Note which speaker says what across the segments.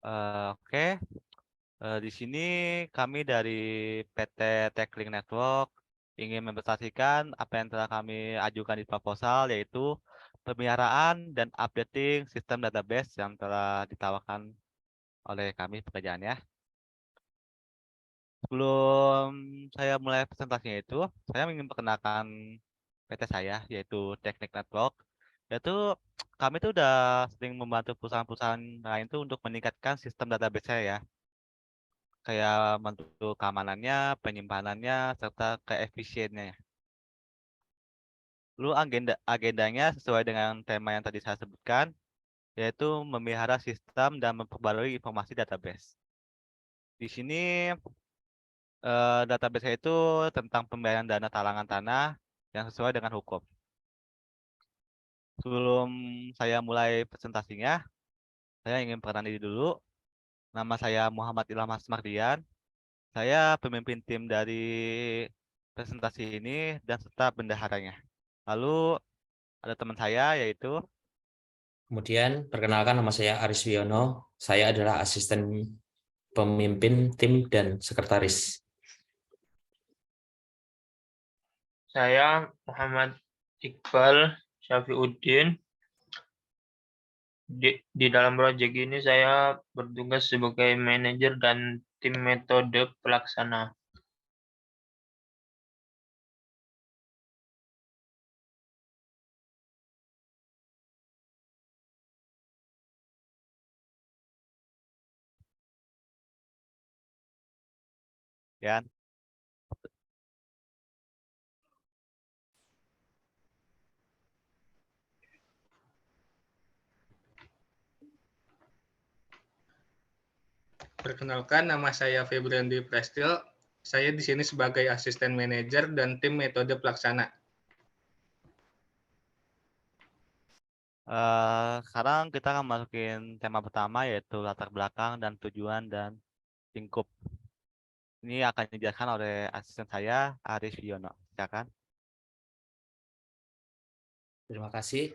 Speaker 1: Oke, di sini kami dari PT Techlink Network ingin mempresentasikan apa yang telah kami ajukan di proposal, yaitu pemeliharaan dan updating sistem database yang telah ditawarkan oleh kami pekerjaannya. Sebelum saya mulai presentasinya itu, saya ingin perkenalkan PT saya, yaitu Techlink Network. Yaitu kami tuh udah sering membantu perusahaan-perusahaan lain tuh untuk meningkatkan sistem database saya ya. Kayak bentuk keamanannya, penyimpanannya, serta keefisiennya. Lalu agendanya sesuai dengan tema yang tadi saya sebutkan, yaitu memelihara sistem dan memperbarui informasi database. Di sini database itu tentang pembayaran dana talangan tanah yang sesuai dengan hukum. Sebelum saya mulai presentasinya, saya ingin perkenalan diri dulu. Nama saya Muhammad Ilham Hasmardian. Saya pemimpin tim dari presentasi ini dan serta bendaharanya. Lalu ada teman saya yaitu
Speaker 2: Kemudian, perkenalkan nama saya Aris Wiono. Saya adalah asisten pemimpin tim dan sekretaris.
Speaker 3: Saya Muhammad Iqbal Syafiuddin. Di dalam proyek ini saya bertugas sebagai manajer dan tim metode pelaksana.
Speaker 1: ya.
Speaker 4: Perkenalkan, nama saya Febriandi Prestil. Saya di sini sebagai asisten manajer dan tim metode pelaksana.
Speaker 1: Sekarang kita akan masukin tema pertama yaitu latar belakang dan tujuan dan lingkup. Ini akan dijelaskan oleh asisten saya Aris Wiono. Silakan.
Speaker 2: Terima kasih.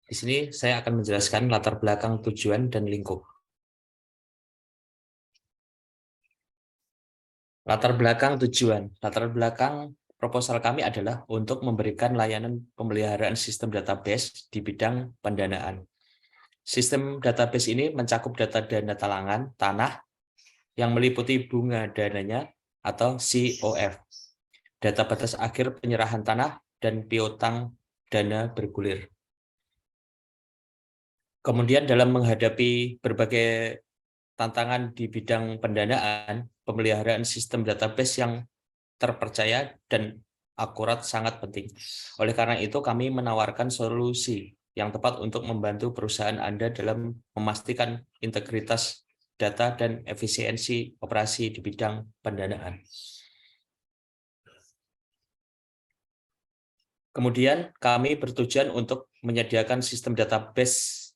Speaker 2: Di sini saya akan menjelaskan latar belakang, tujuan, dan lingkup. Latar belakang tujuan. Latar belakang proposal kami adalah untuk memberikan layanan pemeliharaan sistem database di bidang pendanaan. Sistem database ini mencakup data dana talangan tanah yang meliputi bunga dananya atau COF, data batas akhir penyerahan tanah, dan piutang dana bergulir. Kemudian dalam menghadapi berbagai tantangan di bidang pendanaan, pemeliharaan sistem database yang terpercaya dan akurat sangat penting. Oleh karena itu, kami menawarkan solusi yang tepat untuk membantu perusahaan Anda dalam memastikan integritas data dan efisiensi operasi di bidang pendanaan. Kemudian, kami bertujuan untuk menyediakan sistem database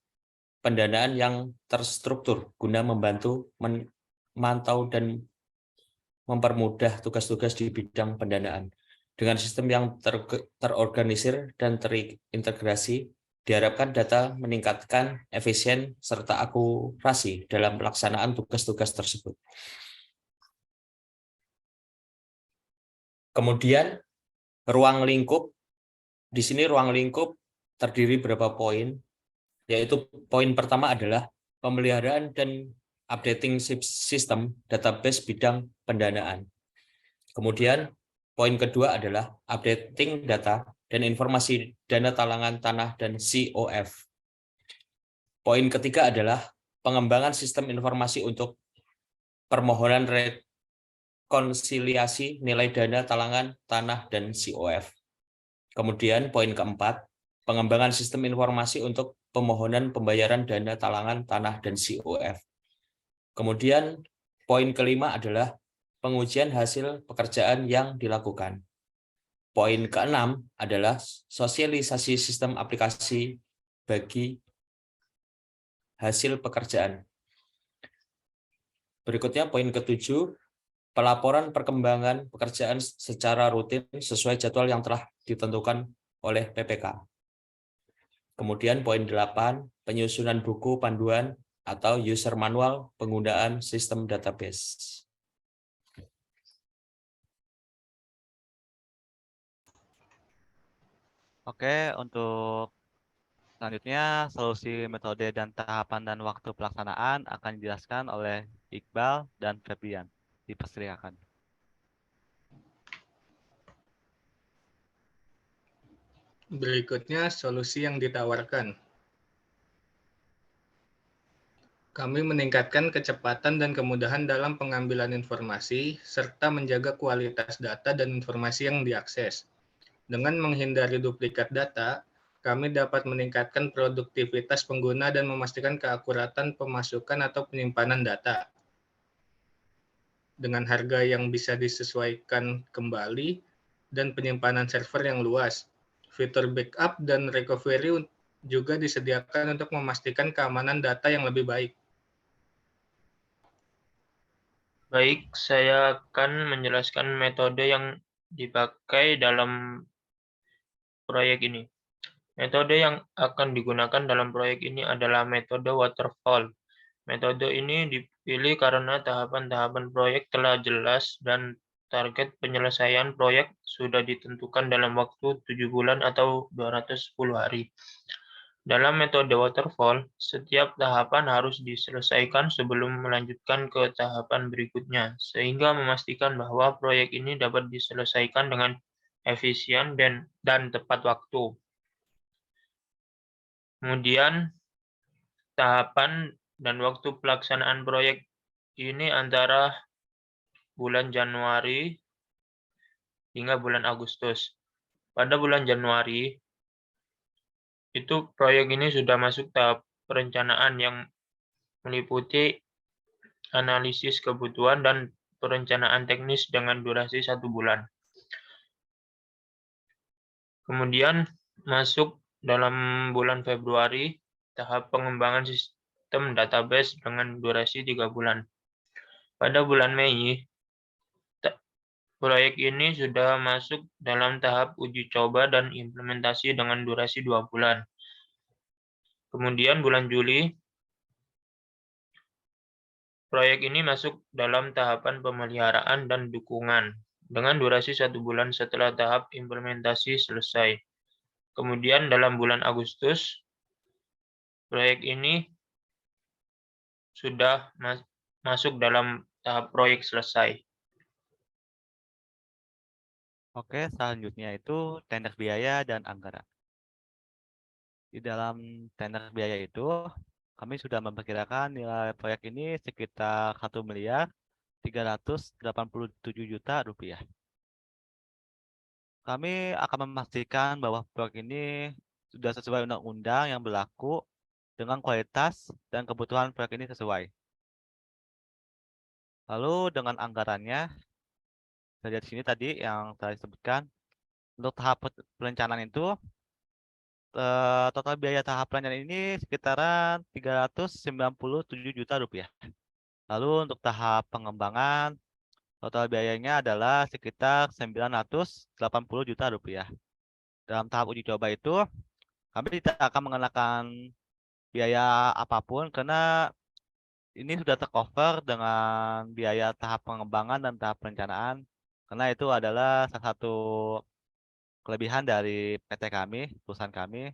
Speaker 2: pendanaan yang terstruktur guna membantu memantau dan mempermudah tugas-tugas di bidang pendanaan. Dengan sistem yang terorganisir dan terintegrasi, diharapkan data meningkatkan efisien serta akurasi dalam pelaksanaan tugas-tugas tersebut. Kemudian, ruang lingkup. Di sini ruang lingkup terdiri beberapa poin, yaitu poin pertama adalah pemeliharaan dan updating sistem database bidang pendanaan. Kemudian, poin kedua adalah updating data dan informasi dana talangan tanah dan COF. Poin ketiga adalah pengembangan sistem informasi untuk permohonan rekonsiliasi nilai dana talangan tanah dan COF. Kemudian poin keempat, pengembangan sistem informasi untuk pemohonan pembayaran dana talangan tanah dan COF. Kemudian poin kelima adalah pengujian hasil pekerjaan yang dilakukan. Poin keenam adalah sosialisasi sistem aplikasi bagi hasil pekerjaan. Berikutnya poin ketujuh, pelaporan perkembangan pekerjaan secara rutin sesuai jadwal yang telah ditentukan oleh PPK. Kemudian poin 8, penyusunan buku panduan atau user manual penggunaan sistem database.
Speaker 1: Oke, untuk selanjutnya solusi metode dan tahapan dan waktu pelaksanaan akan dijelaskan oleh Iqbal dan Febrian. Dipersilakan.
Speaker 4: Berikutnya solusi yang ditawarkan. Kami meningkatkan kecepatan dan kemudahan dalam pengambilan informasi, serta menjaga kualitas data dan informasi yang diakses. Dengan menghindari duplikat data, kami dapat meningkatkan produktivitas pengguna dan memastikan keakuratan pemasukan atau penyimpanan data. Dengan harga yang bisa disesuaikan kembali dan penyimpanan server yang luas. Fitur backup dan recovery juga disediakan untuk memastikan keamanan data yang lebih baik.
Speaker 3: Baik, saya akan menjelaskan metode yang dipakai dalam proyek ini. Metode yang akan digunakan dalam proyek ini adalah metode waterfall. Metode ini dipilih karena tahapan-tahapan proyek telah jelas dan target penyelesaian proyek sudah ditentukan dalam waktu 7 bulan atau 210 hari. Dalam metode waterfall, setiap tahapan harus diselesaikan sebelum melanjutkan ke tahapan berikutnya, sehingga memastikan bahwa proyek ini dapat diselesaikan dengan efisien dan tepat waktu. Kemudian, tahapan dan waktu pelaksanaan proyek ini antara bulan Januari hingga bulan Agustus. Pada bulan Januari, itu proyek ini sudah masuk tahap perencanaan yang meliputi analisis kebutuhan dan perencanaan teknis dengan durasi 1 bulan. Kemudian masuk dalam bulan Februari, tahap pengembangan sistem database dengan durasi 3 bulan. Pada bulan Mei, proyek ini sudah masuk dalam tahap uji coba dan implementasi dengan durasi 2 bulan. Kemudian bulan Juli, proyek ini masuk dalam tahapan pemeliharaan dan dukungan dengan durasi 1 bulan setelah tahap implementasi selesai. Kemudian dalam bulan Agustus, proyek ini sudah masuk dalam tahap proyek selesai.
Speaker 1: Oke, selanjutnya itu tender biaya dan anggaran. Di dalam tender biaya itu, kami sudah memperkirakan nilai proyek ini sekitar 1.387.000.000 rupiah. Kami akan memastikan bahwa proyek ini sudah sesuai undang-undang yang berlaku dengan kualitas dan kebutuhan proyek ini sesuai. Lalu dengan anggarannya, saya lihat di sini tadi yang saya sebutkan, untuk tahap perencanaan itu, total biaya tahap perencanaan ini sekitaran 397 juta rupiah. Lalu untuk tahap pengembangan, total biayanya adalah sekitar 980 juta rupiah. Dalam tahap uji coba itu, kami tidak akan mengenakan biaya apapun karena ini sudah tercover dengan biaya tahap pengembangan dan tahap perencanaan. Karena itu adalah salah satu kelebihan dari PT kami, perusahaan kami.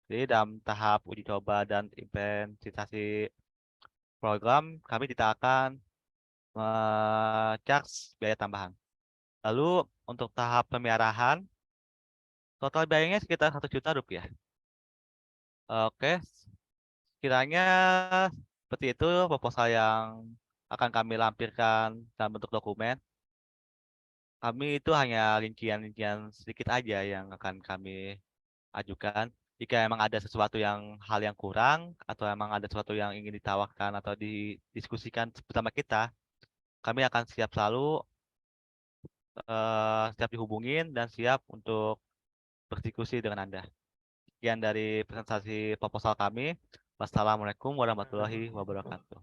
Speaker 1: Jadi dalam tahap uji coba dan implementasi program, kami tidak akan charge biaya tambahan. Lalu untuk tahap pemeliharaan, total biayanya sekitar 1 juta rupiah. Oke, kiranya seperti itu proposal yang akan kami lampirkan dalam bentuk dokumen. Kami itu hanya rincian-rincian sedikit aja yang akan kami ajukan. Jika emang ada sesuatu hal yang kurang atau emang ada sesuatu yang ingin ditawarkan atau didiskusikan bersama kita, kami akan siap selalu siap dihubungin dan siap untuk berdiskusi dengan Anda. Sekian dari presentasi proposal kami. Wassalamualaikum warahmatullahi wabarakatuh.